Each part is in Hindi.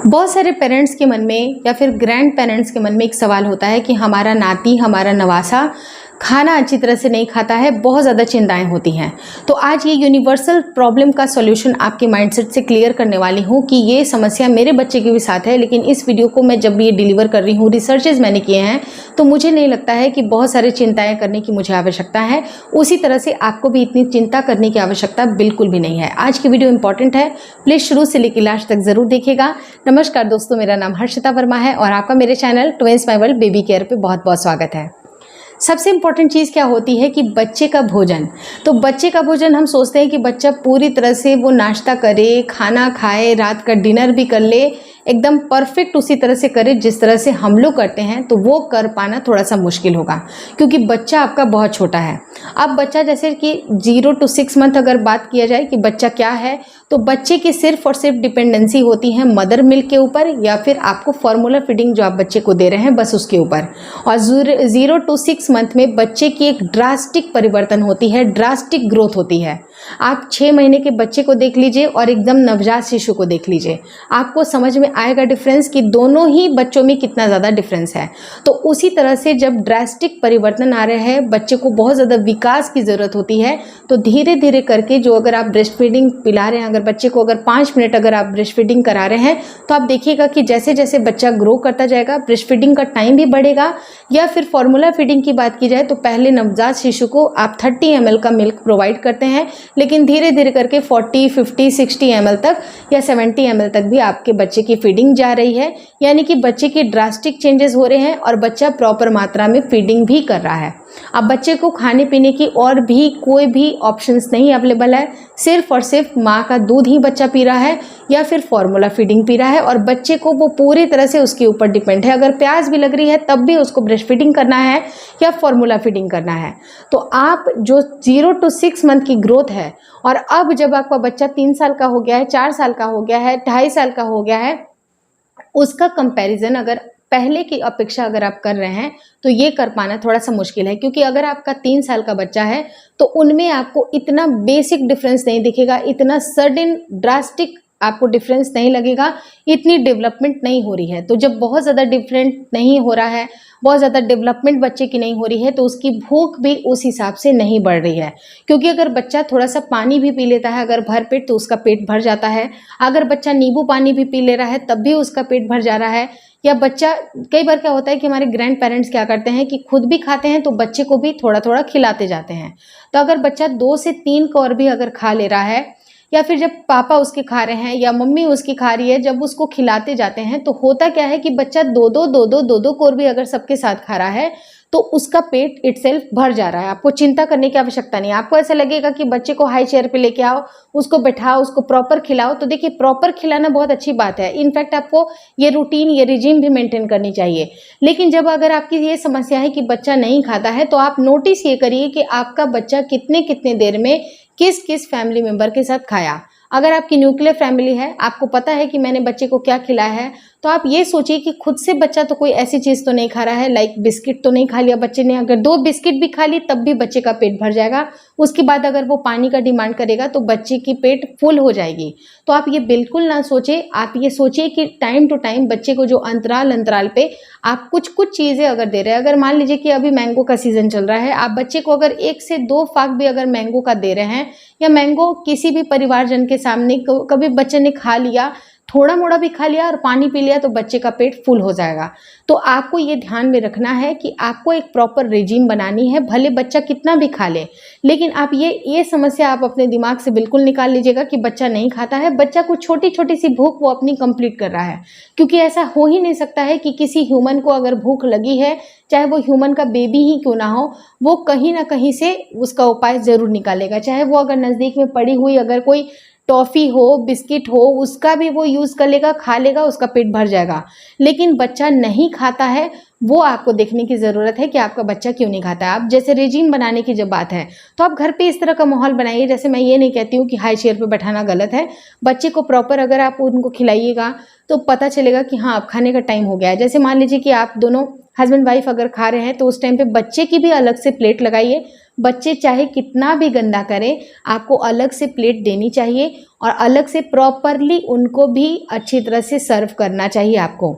बहुत सारे पेरेंट्स के मन में या फिर ग्रैंड पेरेंट्स के मन में एक सवाल होता है कि हमारा नाती, हमारा नवासा खाना अच्छी तरह से नहीं खाता है, बहुत ज़्यादा चिंताएं होती हैं। तो आज ये यूनिवर्सल प्रॉब्लम का सॉल्यूशन आपके माइंडसेट से क्लियर करने वाली हूँ कि ये समस्या मेरे बच्चे के भी साथ है, लेकिन इस वीडियो को मैं जब भी ये डिलीवर कर रही हूँ, रिसर्चेज मैंने किए हैं, तो मुझे नहीं लगता है कि बहुत सारी चिंताएँ करने की मुझे आवश्यकता है। उसी तरह से आपको भी इतनी चिंता करने की आवश्यकता बिल्कुल भी नहीं है। आज की वीडियो इंपॉर्टेंट है, प्लीज़ शुरू से लेकर लास्ट तक ज़रूर देखिएगा। नमस्कार दोस्तों, मेरा नाम हर्षिता वर्मा है और आपका मेरे channel twins my world baby care पे बहुत बहुत स्वागत है। सबसे इम्पॉर्टेंट चीज़ क्या होती है कि बच्चे का भोजन। तो बच्चे का भोजन हम सोचते हैं कि बच्चा पूरी तरह से वो नाश्ता करे, खाना खाए, रात का डिनर भी कर ले, एकदम परफेक्ट उसी तरह से करे जिस तरह से हम लोग करते हैं। तो वो कर पाना थोड़ा सा मुश्किल होगा क्योंकि बच्चा आपका बहुत छोटा है। अब बच्चा जैसे कि 0 to 6 मंथ अगर बात किया जाए कि बच्चा क्या है, तो बच्चे की सिर्फ और सिर्फ डिपेंडेंसी होती है मदर मिल्क के ऊपर या फिर आपको फॉर्मूला फीडिंग जो आप बच्चे को दे रहे हैं बस उसके ऊपर। और 0 to 6 मंथ में बच्चे की एक ड्रास्टिक परिवर्तन होती है, ड्रास्टिक ग्रोथ होती है। आप 6 महीने के बच्चे को देख लीजिए और एकदम नवजात शिशु को देख लीजिए, आपको समझ में आएगा डिफरेंस कि दोनों ही बच्चों में कितना ज़्यादा डिफरेंस है। तो उसी तरह से जब ड्रास्टिक परिवर्तन आ रहे हैं, बच्चे को बहुत ज़्यादा विकास की ज़रूरत होती है। तो धीरे धीरे करके जो अगर आप ब्रेस्ट फीडिंग पिला रहे हैं, अगर बच्चे को अगर 5 मिनट अगर आप ब्रेस्ट फीडिंग करा रहे हैं, तो आप देखिएगा कि जैसे जैसे बच्चा ग्रो करता जाएगा, ब्रेस्ट फीडिंग का टाइम भी बढ़ेगा। या फिर फॉर्मूला फीडिंग की बात की जाए तो पहले नवजात शिशु को आप 30 ml का मिल्क प्रोवाइड करते हैं, लेकिन धीरे धीरे करके 40, 50, 60 ml तक या 70 ml तक भी आपके बच्चे की फीडिंग जा रही है। यानी कि बच्चे की ड्रास्टिक चेंजेस हो रहे हैं और बच्चा प्रॉपर मात्रा में फीडिंग भी कर रहा है। अब बच्चे को खाने पीने की और भी कोई भी ऑप्शंस नहीं अवेलेबल है, सिर्फ और सिर्फ माँ का दूध ही बच्चा पी रहा है या फिर फॉर्मूला फीडिंग पी रहा है और बच्चे को वो पूरी तरह से उसके ऊपर डिपेंड है। अगर प्यास भी लग रही है तब भी उसको ब्रेस्ट फीडिंग करना है या फॉर्मूला फीडिंग करना है। तो आप जो 0 to 6 मंथ की ग्रोथ है और अब जब आपका बच्चा 3 साल का हो गया है, 4 साल का हो गया है, 2.5 साल का हो गया है, उसका कंपैरिजन अगर पहले की अपेक्षा अगर आप कर रहे हैं तो ये कर पाना थोड़ा सा मुश्किल है। क्योंकि अगर आपका 3 साल का बच्चा है तो उनमें आपको इतना बेसिक डिफरेंस नहीं दिखेगा, इतना सडन ड्रास्टिक आपको डिफरेंस नहीं लगेगा, इतनी डेवलपमेंट नहीं हो रही है। तो जब बहुत ज़्यादा डिफरेंट नहीं हो रहा है, बहुत ज़्यादा डेवलपमेंट बच्चे की नहीं हो रही है, तो उसकी भूख भी उस हिसाब से नहीं बढ़ रही है। क्योंकि अगर बच्चा थोड़ा सा पानी भी पी लेता है अगर भर पेट तो उसका पेट भर जाता है। अगर बच्चा नींबू पानी भी पी ले रहा है तब भी उसका पेट भर जा रहा है। या बच्चा, कई बार क्या होता है कि हमारे ग्रैंड पेरेंट्स क्या करते हैं कि खुद भी खाते हैं तो बच्चे को भी थोड़ा थोड़ा खिलाते जाते हैं। तो अगर बच्चा 2 से 3 कौर भी अगर खा ले रहा है या फिर जब पापा उसके खा रहे हैं या मम्मी उसकी खा रही है, जब उसको खिलाते जाते हैं तो होता क्या है कि बच्चा 2-2 कौर भी अगर सबके साथ खा रहा है तो उसका पेट इटसेल्फ भर जा रहा है। आपको चिंता करने की आवश्यकता नहीं। आपको ऐसा लगेगा कि बच्चे को हाई चेयर पे लेके आओ, उसको बैठाओ, उसको प्रॉपर खिलाओ। तो देखिए, प्रॉपर खिलाना बहुत अच्छी बात है। इनफैक्ट आपको ये रूटीन, ये रिजीम भी मेंटेन करनी चाहिए। लेकिन जब अगर आपकी ये समस्या है कि बच्चा नहीं खाता है, तो आप नोटिस ये करिए कि आपका बच्चा कितने कितने देर में किस किस फैमिली मेंबर के साथ खाया। अगर आपकी न्यूक्लियर फैमिली है, आपको पता है कि मैंने बच्चे को क्या खिलाया है, तो आप ये सोचिए कि खुद से बच्चा तो कोई ऐसी चीज़ तो नहीं खा रहा है, लाइक बिस्किट तो नहीं खा लिया बच्चे ने। अगर 2 बिस्किट भी खा ली तब भी बच्चे का पेट भर जाएगा। उसके बाद अगर वो पानी का डिमांड करेगा तो बच्चे की पेट फुल हो जाएगी। तो आप ये बिल्कुल ना सोचें। आप ये सोचिए कि टाइम टू टाइम बच्चे को जो अंतराल पे आप कुछ कुछ चीज़ें अगर दे रहे हैं, अगर मान लीजिए कि अभी मैंगो का सीज़न चल रहा है, आप बच्चे को अगर 1 से 2 फाक भी अगर मैंगो का दे रहे हैं या मैंगो किसी भी परिवारजन के सामने कभी बच्चे ने खा लिया, थोड़ा मोड़ा भी खा लिया और पानी पी लिया, तो बच्चे का पेट फुल हो जाएगा। तो आपको ये ध्यान में रखना है कि आपको एक प्रॉपर रेजिम बनानी है, भले बच्चा कितना भी खा ले। लेकिन आप ये समस्या आप अपने दिमाग से बिल्कुल निकाल लीजिएगा कि बच्चा नहीं खाता है। बच्चा को छोटी छोटी सी भूख वो अपनी कंप्लीट कर रहा है। क्योंकि ऐसा हो ही नहीं सकता है कि किसी ह्यूमन को अगर भूख लगी है, चाहे वो ह्यूमन का बेबी ही क्यों ना हो, वो कहीं ना कहीं से उसका उपाय ज़रूर निकालेगा। चाहे वो अगर नज़दीक में पड़ी हुई अगर कोई टॉफ़ी हो, बिस्किट हो, उसका भी वो यूज़ कर लेगा, खा लेगा, उसका पेट भर जाएगा। लेकिन बच्चा नहीं खाता है, वो आपको देखने की ज़रूरत है कि आपका बच्चा क्यों नहीं खाता है। आप जैसे रेजिम बनाने की जब बात है तो आप घर पे इस तरह का माहौल बनाइए। जैसे मैं ये नहीं कहती हूँ कि हाई चेयर पे बैठाना गलत है। बच्चे को प्रॉपर अगर आप उनको खिलाइएगा तो पता चलेगा कि हाँ, अब खाने का टाइम हो गया है। जैसे मान लीजिए कि आप दोनों हस्बैंड वाइफ अगर खा रहे हैं तो उस टाइम पे बच्चे की भी अलग से प्लेट लगाइए, बच्चे चाहे कितना भी गंदा करें, आपको अलग से प्लेट देनी चाहिए और अलग से प्रॉपरली उनको भी अच्छी तरह से सर्व करना चाहिए। आपको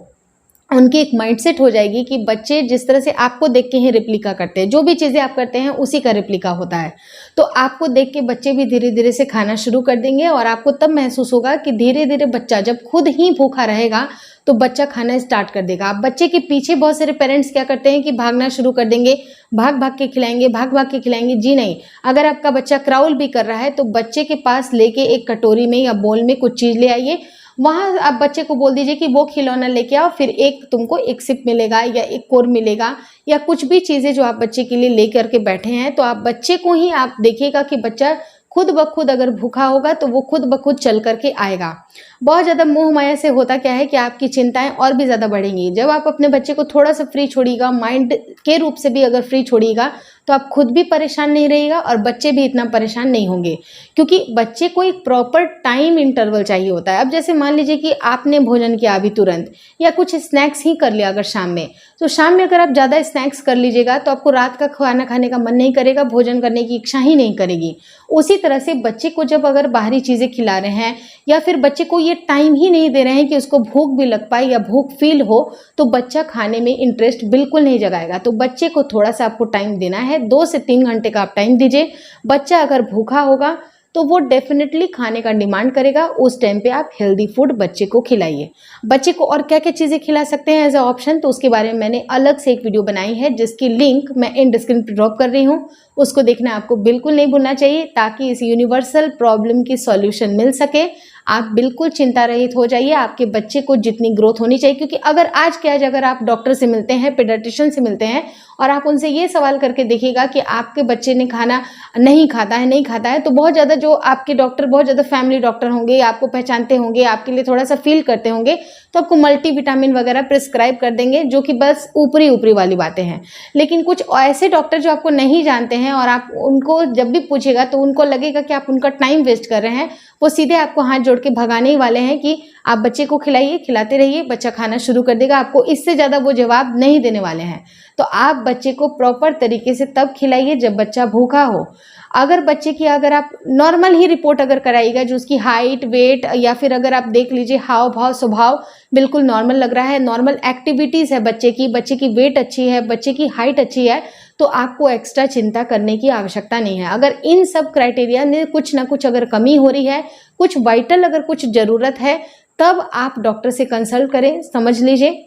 उनकी एक माइंडसेट हो जाएगी कि बच्चे जिस तरह से आपको देख के ही रिप्लिका करते हैं, जो भी चीज़ें आप करते हैं उसी का रिप्लिका होता है। तो आपको देख के बच्चे भी धीरे धीरे से खाना शुरू कर देंगे और आपको तब महसूस होगा कि धीरे धीरे बच्चा जब खुद ही भूखा रहेगा तो बच्चा खाना स्टार्ट कर देगा। अब बच्चे के पीछे बहुत सारे पेरेंट्स क्या करते हैं कि भागना शुरू कर देंगे, भाग भाग के खिलाएंगे, भाग भाग के खिलाएंगे। जी नहीं, अगर आपका बच्चा क्राउल भी कर रहा है तो बच्चे के पास लेके एक कटोरी में या बोल में कुछ चीज़ ले आइए, वहाँ आप बच्चे को बोल दीजिए कि वो खिलौना लेके आओ, फिर एक तुमको एक सिप मिलेगा या एक कोर मिलेगा या कुछ भी चीज़ें जो आप बच्चे के लिए ले करके बैठे हैं। तो आप बच्चे को ही आप देखिएगा कि बच्चा खुद ब खुद अगर भूखा होगा तो वो खुद ब खुद चल करके आएगा। बहुत ज़्यादा मोह माया से होता क्या है कि आपकी चिंताएं और भी ज़्यादा बढ़ेंगी। जब आप अपने बच्चे को थोड़ा सा फ्री छोड़िएगा, माइंड के रूप से भी अगर फ्री छोड़िएगा, तो आप खुद भी परेशान नहीं रहिएगा और बच्चे भी इतना परेशान नहीं होंगे, क्योंकि बच्चे को एक प्रॉपर टाइम इंटरवल चाहिए होता है। अब जैसे मान लीजिए कि आपने भोजन किया अभी तुरंत या कुछ स्नैक्स ही कर लिया अगर शाम में, तो शाम में अगर आप ज़्यादा स्नैक्स कर लीजिएगा तो आपको रात का खाना खाने का मन नहीं करेगा, भोजन करने की इच्छा ही नहीं करेगी। उसी तरह से बच्चे को जब अगर बाहरी चीज़ें खिला रहे हैं या फिर बच्चे को ये टाइम ही नहीं दे रहे हैं कि उसको भूख भी लग पाए या भूख फील हो, तो बच्चा खाने में इंटरेस्ट बिल्कुल नहीं जगाएगा। तो बच्चे को थोड़ा सा आपको टाइम देना है, 2 से 3 घंटे का आप टाइम दीजिए। बच्चा अगर भूखा होगा तो वो डेफिनेटली खाने का डिमांड करेगा। उस टाइम पे आप हेल्दी फूड बच्चे को खिलाइए। बच्चे को और क्या क्या चीज़ें खिला सकते हैं एज अ ऑप्शन, तो उसके बारे में मैंने अलग से एक वीडियो बनाई है जिसकी लिंक मैं इन स्क्रीन पर ड्रॉप कर रही हूँ। उसको देखना आपको बिल्कुल नहीं भूलना चाहिए ताकि इस यूनिवर्सल प्रॉब्लम की सॉल्यूशन मिल सके। आप बिल्कुल चिंता रहित हो जाइए, आपके बच्चे को जितनी ग्रोथ होनी चाहिए, क्योंकि अगर आज क्या है, अगर आप डॉक्टर से मिलते हैं, पीडियाट्रिशियन से मिलते हैं और आप उनसे ये सवाल करके देखिएगा कि आपके बच्चे ने खाना नहीं खाता है, तो बहुत ज़्यादा जो आपके डॉक्टर बहुत ज़्यादा फैमिली डॉक्टर होंगे, आपको पहचानते होंगे, आपके लिए थोड़ा सा फील करते होंगे, तो आपको मल्टीविटामिन वगैरह प्रिस्क्राइब कर देंगे, जो कि बस ऊपरी ऊपरी वाली बातें हैं। लेकिन कुछ ऐसे डॉक्टर जो आपको नहीं जानते हैं और आप उनको जब भी पूछेगा तो उनको लगेगा कि आप उनका टाइम वेस्ट कर रहे हैं, वो सीधे आपको हाथ जोड़ के भगाने ही वाले हैं कि आप बच्चे को खिलाइए, खिलाते रहिए, बच्चा खाना शुरू कर देगा। आपको इससे ज़्यादा वो जवाब नहीं देने वाले हैं। तो आप बच्चे को प्रॉपर तरीके से तब खिलाइए जब बच्चा भूखा हो। अगर बच्चे की अगर आप नॉर्मल ही रिपोर्ट अगर कराइएगा, जो उसकी हाइट, वेट या फिर अगर आप देख लीजिए हाव भाव स्वभाव बिल्कुल नॉर्मल लग रहा है, नॉर्मल एक्टिविटीज़ है बच्चे की वेट अच्छी है, बच्चे की हाइट अच्छी है, तो आपको एक्स्ट्रा चिंता करने की आवश्यकता नहीं है। अगर इन सब क्राइटेरिया में कुछ ना कुछ अगर कमी हो रही है, कुछ वाइटल अगर कुछ ज़रूरत है, तब आप डॉक्टर से कंसल्ट करें। समझ लीजिए,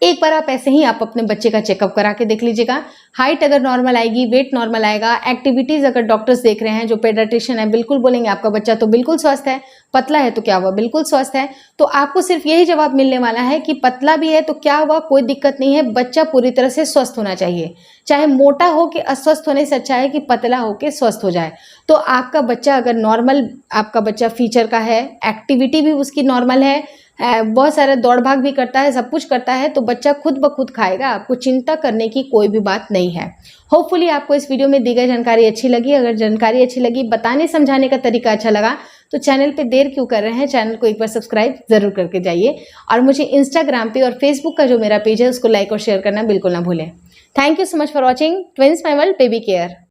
एक बार आप ऐसे ही आप अपने बच्चे का चेकअप करा के देख लीजिएगा। हाइट अगर नॉर्मल आएगी, वेट नॉर्मल आएगा, एक्टिविटीज़ अगर डॉक्टर्स देख रहे हैं, जो पेडियाट्रिशियन है, बिल्कुल बोलेंगे आपका बच्चा तो बिल्कुल स्वस्थ है, पतला है तो क्या हुआ, बिल्कुल स्वस्थ है। तो आपको सिर्फ यही जवाब मिलने वाला है कि पतला भी है तो क्या हुआ, कोई दिक्कत नहीं है, बच्चा पूरी तरह से स्वस्थ होना चाहिए। चाहे मोटा हो के अस्वस्थ होने से अच्छा है कि पतला हो के स्वस्थ हो जाए। तो आपका बच्चा अगर नॉर्मल, आपका बच्चा फीचर का है, एक्टिविटी भी उसकी नॉर्मल है, बहुत सारा दौड़ भाग भी करता है, सब कुछ करता है, तो बच्चा खुद ब खुद खाएगा। आपको चिंता करने की कोई भी बात नहीं है। होपफुली आपको इस वीडियो में दी गई जानकारी अच्छी लगी। अगर जानकारी अच्छी लगी, बताने समझाने का तरीका अच्छा लगा, तो चैनल पे देर क्यों कर रहे हैं, चैनल को एक बार सब्सक्राइब ज़रूर करके जाइए। और मुझे इंस्टाग्राम पे और फेसबुक का जो मेरा पेज है उसको लाइक और शेयर करना बिल्कुल ना भूलें। Thank you so much for watching twins my world baby care.